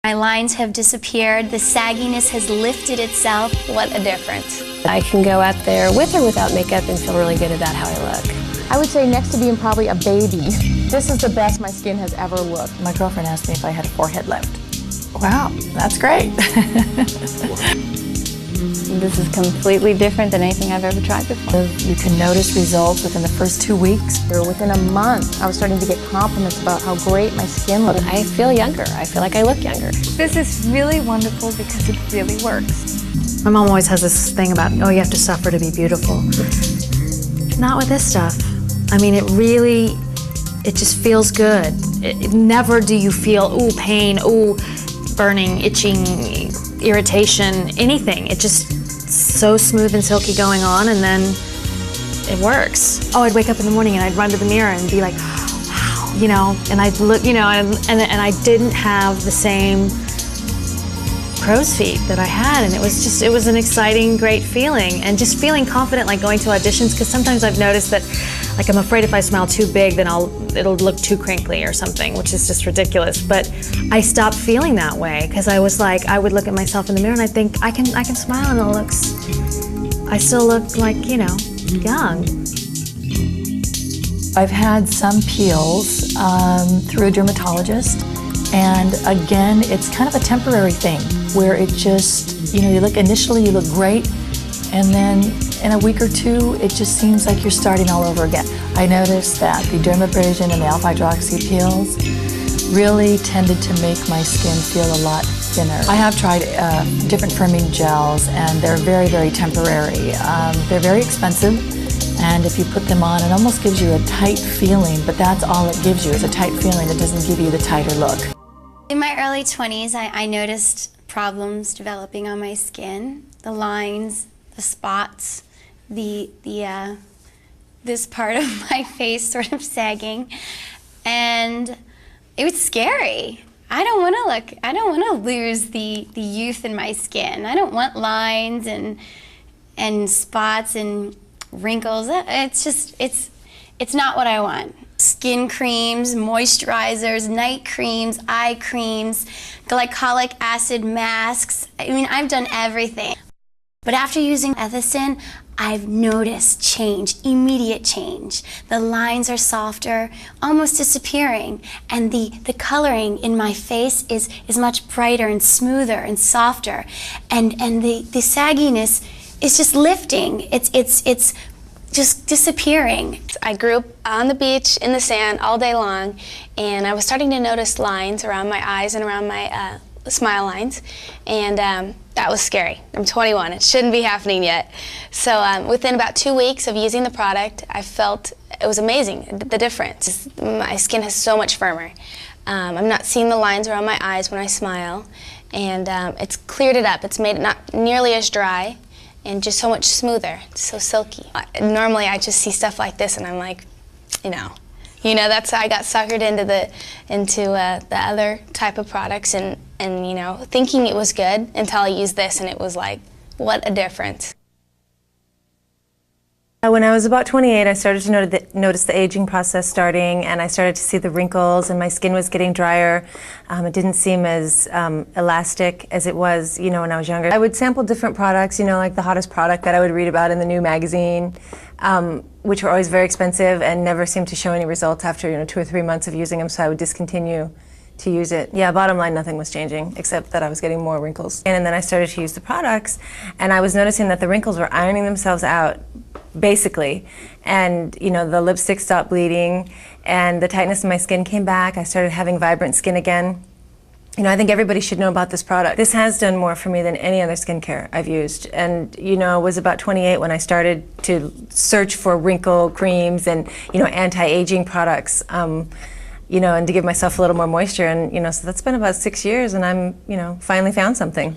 My lines have disappeared, the sagginess has lifted itself. What a difference. I can go out there with or without makeup and feel really good about how I look. I would say next to being probably a baby, this is the best my skin has ever looked. My girlfriend asked me if I had a forehead lift. Wow, that's great. This is completely different than anything I've ever tried before. You can notice results within the first 2 weeks. Or within a month, I was starting to get compliments about how great my skin looked. I feel younger. I feel like I look younger. This is really wonderful because it really works. My mom always has this thing about, oh, you have to suffer to be beautiful. Not with this stuff. I mean, it just feels good. Never do you feel, ooh, pain, ooh, burning, itching, irritation, anything. It just so smooth and silky going on, and then it works. Oh, I'd wake up in the morning and I'd run to the mirror and be like, wow, you know, and I'd look, you know, and I didn't have the same crow's feet that I had, and it was an exciting, great feeling, and just feeling confident, like going to auditions, because sometimes I've noticed that, like, I'm afraid if I smile too big, then it'll look too crinkly or something, which is just ridiculous. But I stopped feeling that way, because I was like, I would look at myself in the mirror and I think, I can smile and I still look like, you know, young. I've had some peels through a dermatologist, and again, it's kind of a temporary thing where it just, you know, initially you look great, and then in a week or two, it just seems like you're starting all over again. I noticed that the dermabrasion and the alpha-hydroxy peels really tended to make my skin feel a lot thinner. I have tried different firming gels, and they're very, very temporary. They're very expensive, and if you put them on, it almost gives you a tight feeling, but that's all it gives you, is a tight feeling. It doesn't give you the tighter look. In my early 20s, I noticed problems developing on my skin. The lines, the spots, this part of my face sort of sagging, and it was scary. I don't want to lose the youth in my skin. I don't want lines and spots and wrinkles. It's not what I want. Skin creams, moisturizers, night creams, eye creams, glycolic acid masks. I mean, I've done everything. But after using Ethicin, I've noticed change, immediate change. The lines are softer, almost disappearing, and the coloring in my face is much brighter and smoother and softer, and the sagginess is just lifting. It's just disappearing. I grew up on the beach in the sand all day long, and I was starting to notice lines around my eyes and around my smile lines, and that was scary. I'm 21, it shouldn't be happening yet. So within about 2 weeks of using the product, I felt it was amazing, the difference. My skin is so much firmer. I'm not seeing the lines around my eyes when I smile, and it's cleared it up. It's made it not nearly as dry, and just so much smoother, so silky. Normally I just see stuff like this and I'm like, you know, that's I got suckered into the other type of products, and you know, thinking it was good until I used this, and it was like, what a difference. When I was about 28, I started to notice the aging process starting, and I started to see the wrinkles, and my skin was getting drier. It didn't seem as elastic as it was, you know, when I was younger. I would sample different products, you know, like the hottest product that I would read about in the new magazine, which were always very expensive and never seemed to show any results after, you know, 2 or 3 months of using them, so I would discontinue to use it. Yeah, bottom line, nothing was changing, except that I was getting more wrinkles. And then I started to use the products, and I was noticing that the wrinkles were ironing themselves out, basically, and you know, the lipstick stopped bleeding, and the tightness in my skin came back. I started having vibrant skin again. You know, I think everybody should know about this product. This has done more for me than any other skincare I've used, and you know, it was about 28 when I started to search for wrinkle creams and, you know, anti-aging products, you know, and to give myself a little more moisture, and you know, so that's been about 6 years, and I'm, you know, finally found something.